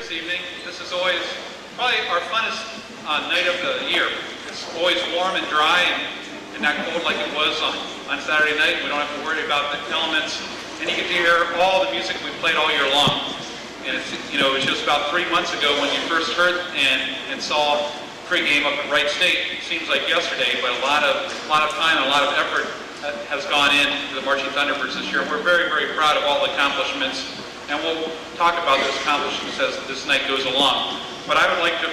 this evening. This is always probably our funnest night of the year. It's always warm and dry and not cold like it was on Saturday night. We don't have to worry about the elements, and you get to hear all the music we played all year long. And it's, it was just about 3 months ago when you first heard and saw pregame up at Wright State. It seems like yesterday, but a lot of time and a lot of effort has gone into the Marching Thunderbirds this year. We're very, very proud of all the accomplishments, and we'll talk about those accomplishments as this night goes along. But I would like to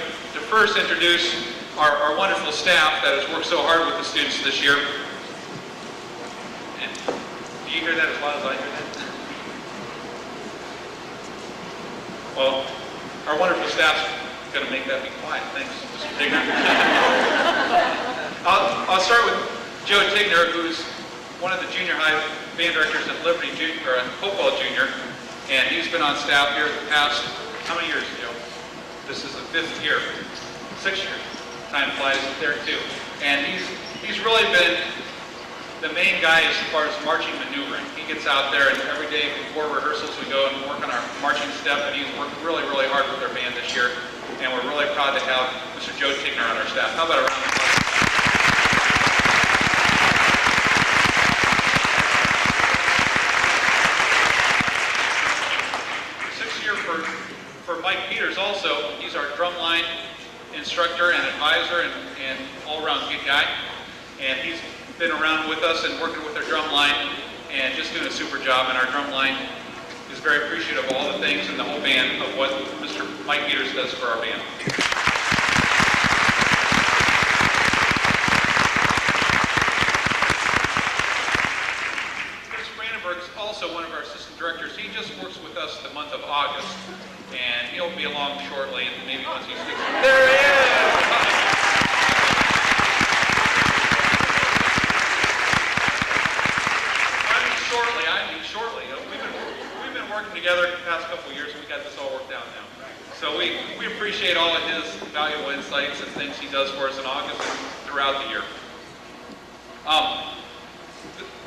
first introduce our wonderful staff that has worked so hard with the students this year. And do you hear that as loud as I hear that? Well, our wonderful staff's going to make that be quiet. Thanks, Mr. Tigner. I'll start with Joe Tigner, who's one of the junior high band directors at Liberty Junior, or Hopewell Junior, and he's been on staff here the past, how many years, Joe? This is the 5th year, 6th year. Time flies there too. And he's really been the main guy as far as marching maneuvering. He gets out there, and every day before rehearsals we go and work on our marching step, and he's worked really, really hard with our band this year. And we're really proud to have Mr. Joe Tigner on our staff. How about a round of applause? For Mike Peters also, he's our drumline instructor and advisor and all-around good guy. And he's been around with us and working with our drumline and just doing a super job. And our drumline is very appreciative of all the things and the whole band of what Mr. Mike Peters does for our band. Chris Brandenburg's also one of our assistant directors. He just works with us the month of August. And he'll be along shortly, and maybe once he sticks around. There he is! I mean shortly. We've been working together the past couple of years, and we got this all worked out now. So we appreciate all of his valuable insights and things he does for us in August and throughout the year.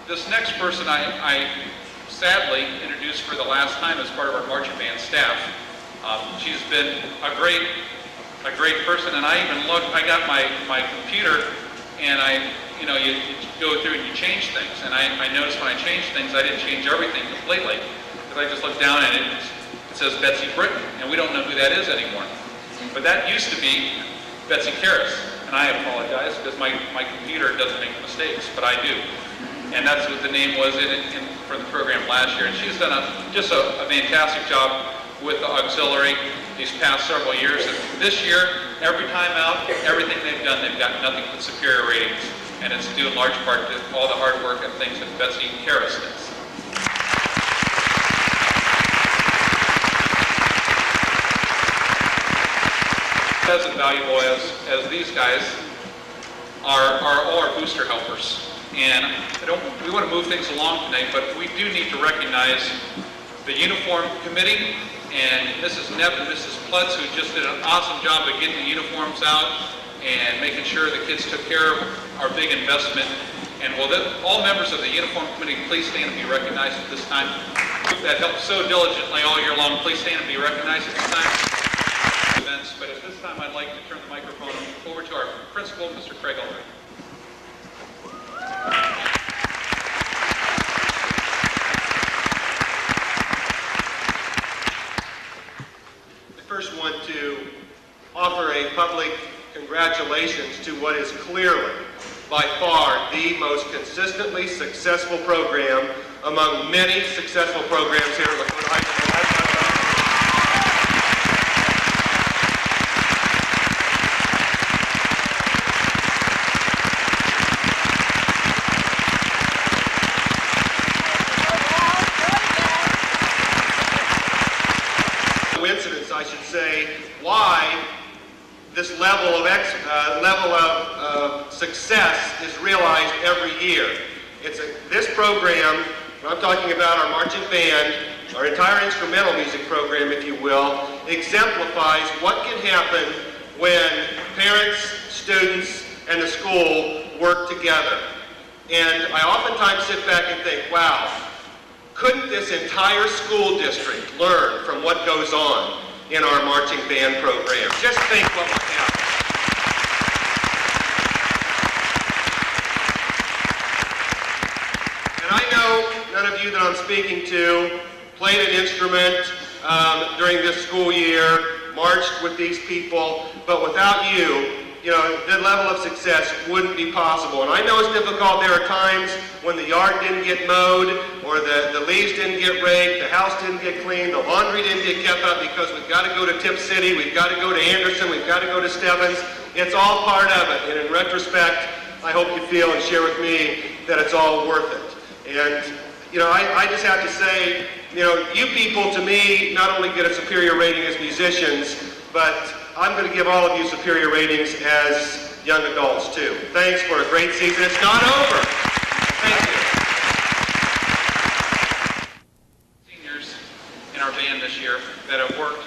This next person I sadly introduced for the last time as part of our marching band staff. She's been a great person, and I even looked. I got my computer, and you go through and you change things. And I noticed when I changed things, I didn't change everything completely, because I just looked down and it says Betsy Britton, and we don't know who that is anymore. But that used to be Betsy Karras, and I apologize because my computer doesn't make mistakes, but I do. And that's what the name was for the program last year. And she's done just a fantastic job with the auxiliary these past several years. And this year, every time out, everything they've done, they've got nothing but superior ratings. And it's due in large part to all the hard work and things that Betsy Karras does. As invaluable as these guys are all our booster helpers. And we want to move things along tonight, but we do need to recognize the uniform committee and Mrs. Nepp and Mrs. Plutz, who just did an awesome job of getting the uniforms out and making sure the kids took care of our big investment. And will all members of the uniform committee please stand and be recognized at this time? That helped so diligently all year long. Please stand and be recognized at this time. Events, but at this time I'd like to turn the microphone over to our principal, Mr. Craig Ulrich. First want to offer a public congratulations to what is clearly, by far, the most consistently successful program among many successful programs here at Lakota High School. I should say, why this level of success is realized every year. This program, when I'm talking about our marching band, our entire instrumental music program, if you will, exemplifies what can happen when parents, students, and the school work together. And I oftentimes sit back and think, wow, couldn't this entire school district learn from what goes on in our marching band program. Just think what we have. And I know none of you that I'm speaking to played an instrument during this school year, marched with these people, but without you, the level of success wouldn't be possible. And I know it's difficult. There are times when the yard didn't get mowed, or the leaves didn't get raked, the house didn't get cleaned, the laundry didn't get kept up because we've got to go to Tip City, we've got to go to Anderson, we've got to go to Stebbins. It's all part of it. And in retrospect, I hope you feel and share with me that it's all worth it. And I just have to say, you people to me not only get a superior rating as musicians, but I'm going to give all of you superior ratings as young adults too. Thanks for a great season. It's not over. Thank you. Seniors in our band this year that have worked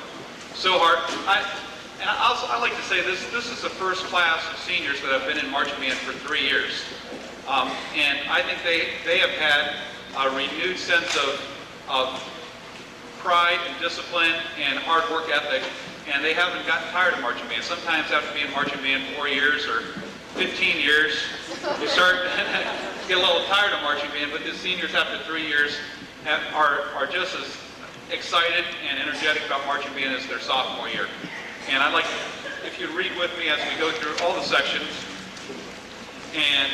so hard. I like to say this is the first class of seniors that have been in marching band for 3 years. And I think they have had a renewed sense of pride and discipline and hard work ethic, and they haven't gotten tired of marching band. Sometimes after being in marching band 4 years or 15 years, you start to get a little tired of marching band, but the seniors after 3 years are just as excited and energetic about marching band as their sophomore year. And I'd like, if you read with me as we go through all the sections, and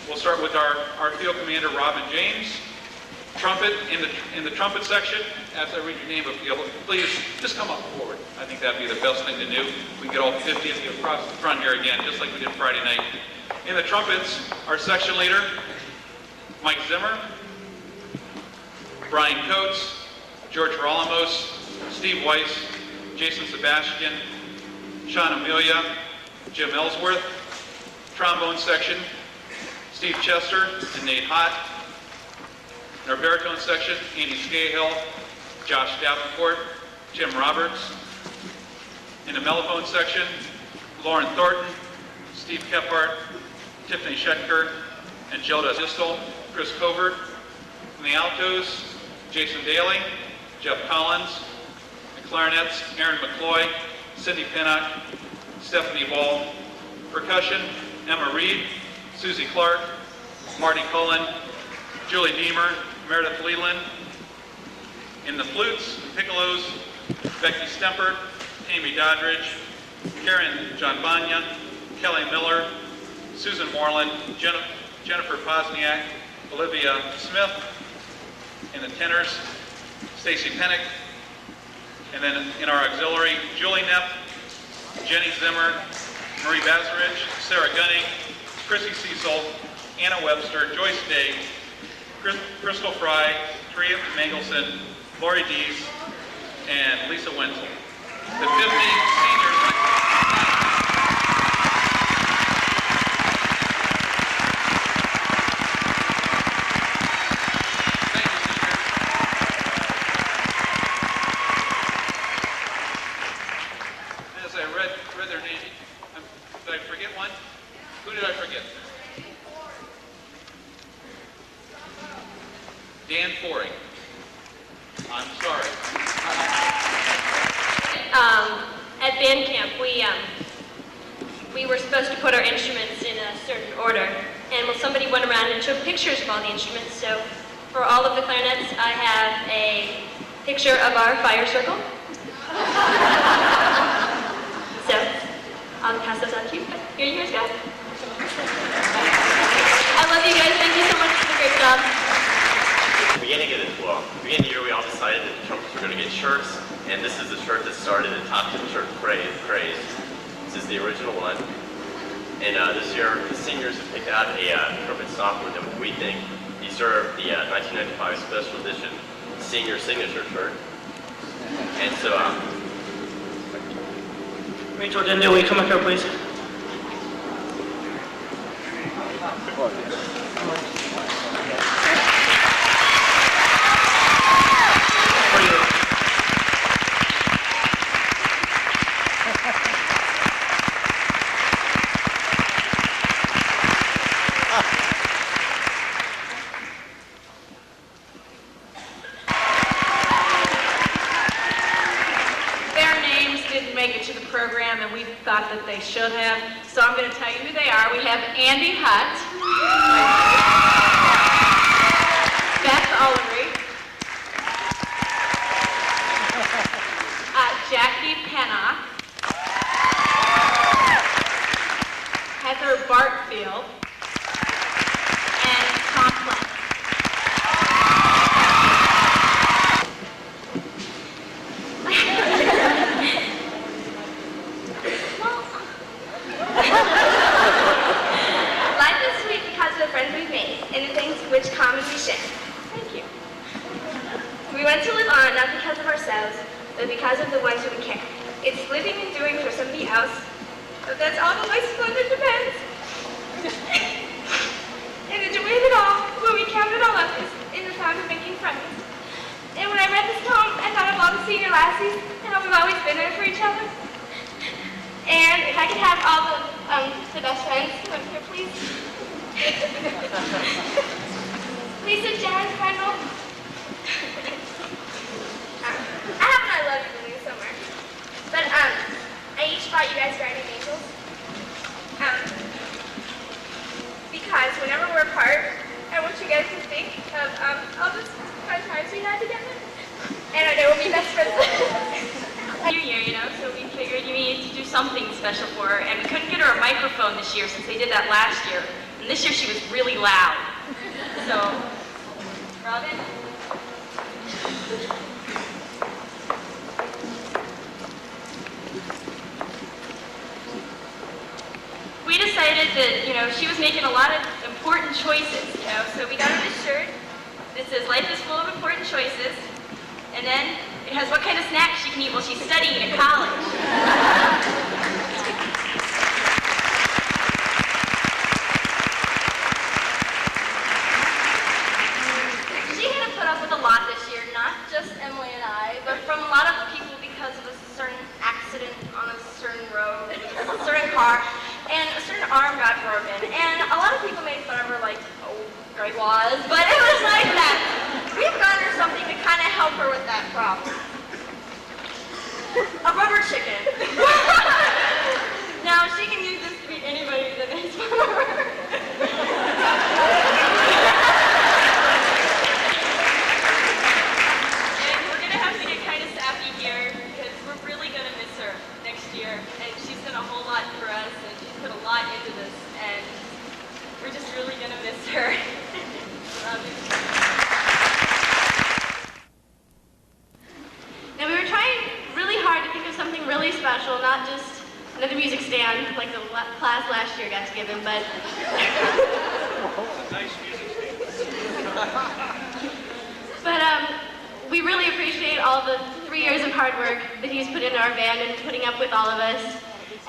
we'll start with our field commander, Robin James. Trumpet, in the trumpet section, as I read your name, if you'll please just come up forward. I think that'd be the best thing to do. We can get all 50 of you across the front here again, just like we did Friday night. In the trumpets, our section leader, Mike Zimmer, Brian Coates, George Ralamos, Steve Weiss, Jason Sebastian, Sean Amelia, Jim Ellsworth. Trombone section, Steve Chester and Nate Hott. In our baritone section, Andy Scahill, Josh Davenport, Jim Roberts. In the mellophone section, Lauren Thornton, Steve Kephart, Tiffany Schettker, and Jelda Distel, Chris Covert. In the altos, Jason Daly, Jeff Collins. The clarinets, Aaron McCloy, Cindy Pinnock, Stephanie Ball. Percussion, Emma Reed, Susie Clark, Marty Cullen, Julie Deemer, Meredith Leland. In the flutes and piccolos, Becky Stemper, Amy Doddridge, Karen John Banya, Kelly Miller, Susan Moreland, Jennifer Posniak, Olivia Smith. In the tenors, Stacy Pennick. And then in our auxiliary, Julie Neff, Jenny Zimmer, Marie Bazarich, Sarah Gunning, Chrissy Cecil, Anna Webster, Joyce Day, Crystal Fry, Tria Mangelson, Lori Dees, and Lisa Wenzel. The 50 seniors. Thank you, seniors. As I read their names, did I forget one? Who did I forget? Dan Forey. I'm sorry. At band camp, we were supposed to put our instruments in a certain order, and somebody went around and took pictures of all the instruments. So for all of the clarinets, I have a picture of our fire circle. So I'll pass those on to you. Here you guys go. I love you guys. Thank you so much for the great job. Beginning of the year, we all decided that the trumpets were going to get shirts, and this is the shirt that started the top 10 shirt craze. This is the original one, and this year the seniors have picked out a trumpet sophomore that we think deserved the 1995 special edition senior signature shirt. And so, Rachel Dende, will you come up here, please? make it to the program, and we thought that they should have. So I'm going to tell you who they are. We have Andy Hutt, Beth Ullery, Jackie Pennock, Heather Bartfield, and Tom Flynn. Life is sweet because of the friends we've made and the things which common we share. Thank you. We want to live on not because of ourselves, but because of the ones who we care. It's living and doing for somebody else, but that's all the life splendor depends. And the joy of it all, when we count it all up, is in the thought of making friends. And when I read this poem, I thought of all the senior lassies and how we've always been there for each other. And if I could have all the best friends come up here, please. Lisa, Jen, Kendall. I have an I love you balloon somewhere. But I each bought you guys guardian angels. Because whenever we're apart, I want you guys to think of all the fun times we had together. And I know we'll be best friends. New year, you know, so we figured you needed to do something special for her, and we couldn't get her a microphone this year since they did that last year. And this year she was really loud. So, Robin? We decided that, you know, she was making a lot of important choices, you know, so we got her this shirt that says, "Life is full of important choices," and then it has what kind of snacks she can eat while she's studying at college. She had to put up with a lot this year, not just Emily and I, but from a lot of people because of a certain accident on a certain road, a certain car, and a certain arm got broken. And a lot of people made fun of her like, oh, great was, but it was like that. We've gotten her something to kind of help her with that problem. A rubber chicken. Now, she can use this to beat anybody that makes fun of her. And we're going to have to get kind of sappy here because we're really going to miss her next year. And she's done a whole lot for us, and she's put a lot into this, and we're just really going to miss her. Now, we were trying really hard to think of something really special, not just another music stand like the class last year got to give him, but... But we really appreciate all the 3 years of hard work that he's put into our band and putting up with all of us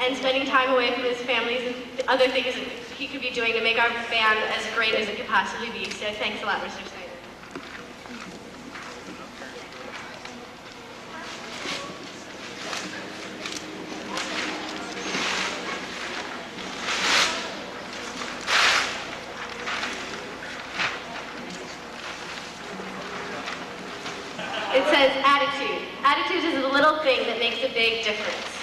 and spending time away from his families and other things that he could be doing to make our band as great as it could possibly be. So thanks a lot, Mr. Snyder. It says attitude. Attitude is a little thing that makes a big difference.